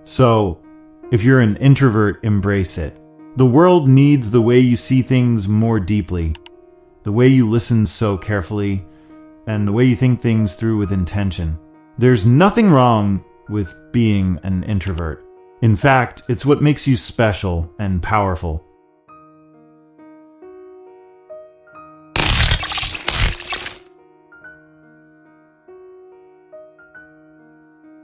So, if you're an introvert, embrace it. The world needs the way you see things more deeply, the way you listen so carefully, and the way you think things through with intention. There's nothing wrong with being an introvert. In fact, it's what makes you special and powerful.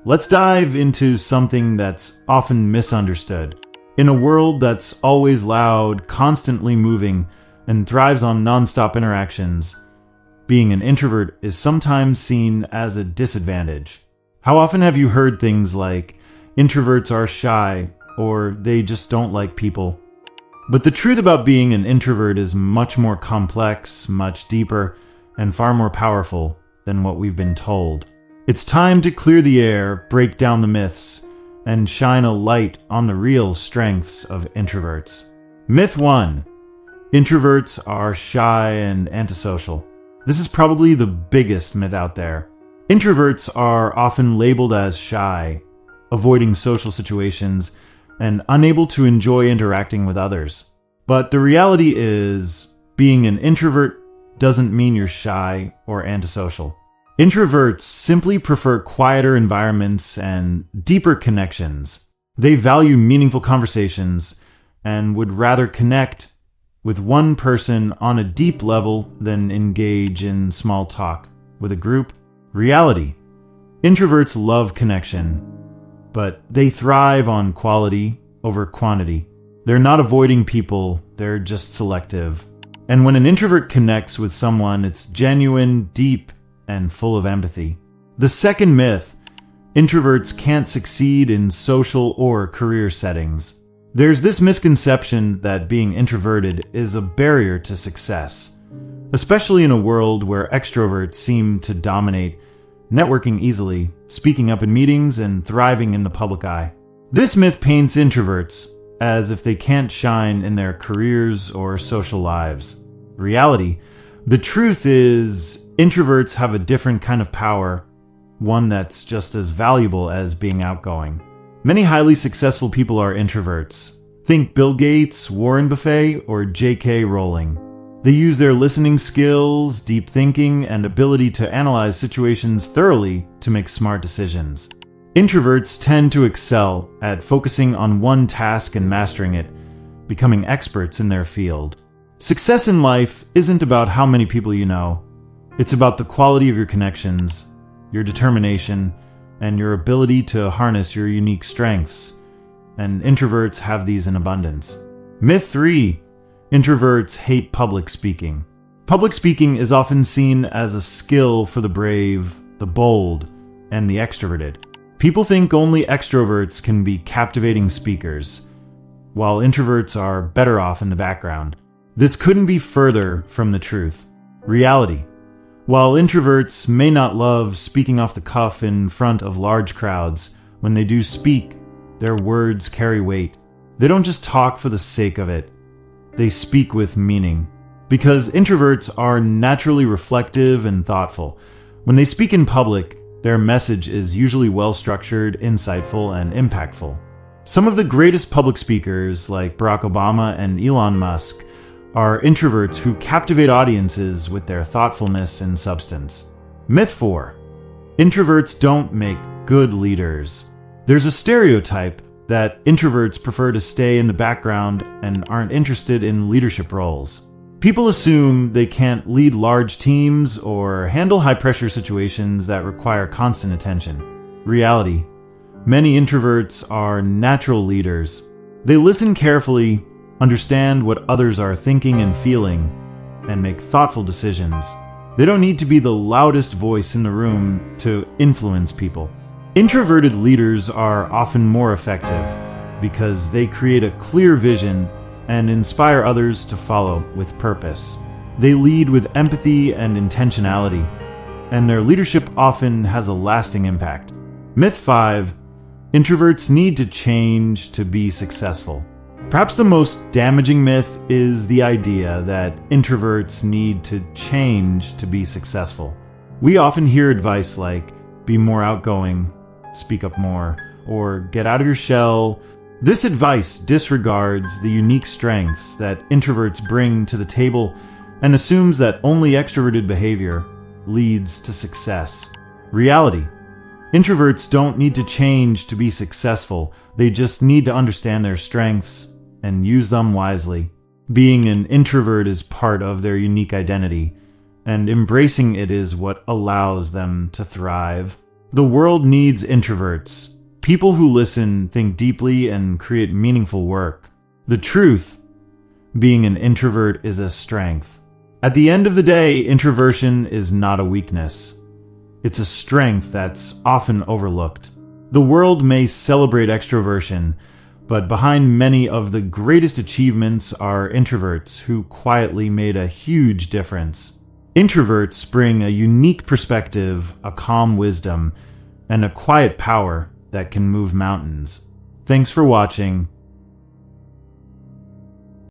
Let's dive into something that's often misunderstood. In a world that's always loud, constantly moving, and thrives on nonstop interactions, being an introvert is sometimes seen as a disadvantage. How often have you heard things like, introverts are shy, or they just don't like people? But the truth about being an introvert is much more complex, much deeper, and far more powerful than what we've been told. It's time to clear the air, break down the myths, and shine a light on the real strengths of introverts. Myth 1. Introverts are shy and antisocial. This is probably the biggest myth out there. Introverts are often labeled as shy, avoiding social situations, and unable to enjoy interacting with others. But the reality is, being an introvert doesn't mean you're shy or antisocial. Introverts simply prefer quieter environments and deeper connections. They value meaningful conversations and would rather connect with one person on a deep level than engage in small talk with a group. Reality. Introverts love connection, but they thrive on quality over quantity. They're not avoiding people, they're just selective. And when an introvert connects with someone, it's genuine, deep, and full of empathy. The second myth, introverts can't succeed in social or career settings. There's this misconception that being introverted is a barrier to success, especially in a world where extroverts seem to dominate, networking easily, speaking up in meetings, and thriving in the public eye. This myth paints introverts as if they can't shine in their careers or social lives. Reality, the truth is, introverts have a different kind of power, one that's just as valuable as being outgoing. Many highly successful people are introverts. Think Bill Gates, Warren Buffett, or J.K. Rowling. They use their listening skills, deep thinking, and ability to analyze situations thoroughly to make smart decisions. Introverts tend to excel at focusing on one task and mastering it, becoming experts in their field. Success in life isn't about how many people you know. It's about the quality of your connections, your determination, and your ability to harness your unique strengths. And introverts have these in abundance. Myth 3. Introverts hate public speaking. Public speaking is often seen as a skill for the brave, the bold, and the extroverted. People think only extroverts can be captivating speakers, while introverts are better off in the background. This couldn't be further from the truth. Reality. While introverts may not love speaking off the cuff in front of large crowds, when they do speak, their words carry weight. They don't just talk for the sake of it. They speak with meaning. Because introverts are naturally reflective and thoughtful. When they speak in public, their message is usually well-structured, insightful, and impactful. Some of the greatest public speakers, like Barack Obama and Elon Musk, are introverts who captivate audiences with their thoughtfulness and substance. Myth 4. Introverts don't make good leaders. There's a stereotype that introverts prefer to stay in the background and aren't interested in leadership roles. People assume they can't lead large teams or handle high-pressure situations that require constant attention. Reality. Many introverts are natural leaders. They listen carefully, understand what others are thinking and feeling, and make thoughtful decisions. They don't need to be the loudest voice in the room to influence people. Introverted leaders are often more effective because they create a clear vision and inspire others to follow with purpose. They lead with empathy and intentionality, and their leadership often has a lasting impact. Myth 5. Introverts need to change to be successful. Perhaps the most damaging myth is the idea that introverts need to change to be successful. We often hear advice like, be more outgoing, speak up more, or get out of your shell. This advice disregards the unique strengths that introverts bring to the table and assumes that only extroverted behavior leads to success. Reality: introverts don't need to change to be successful. They just need to understand their strengths and use them wisely. Being an introvert is part of their unique identity, and embracing it is what allows them to thrive. The world needs introverts, people who listen, think deeply, and create meaningful work. The truth: being an introvert is a strength. At the end of the day, introversion is not a weakness. It's a strength that's often overlooked. The world may celebrate extroversion, but behind many of the greatest achievements are introverts who quietly made a huge difference. Introverts bring a unique perspective, a calm wisdom, and a quiet power that can move mountains. Thanks for watching.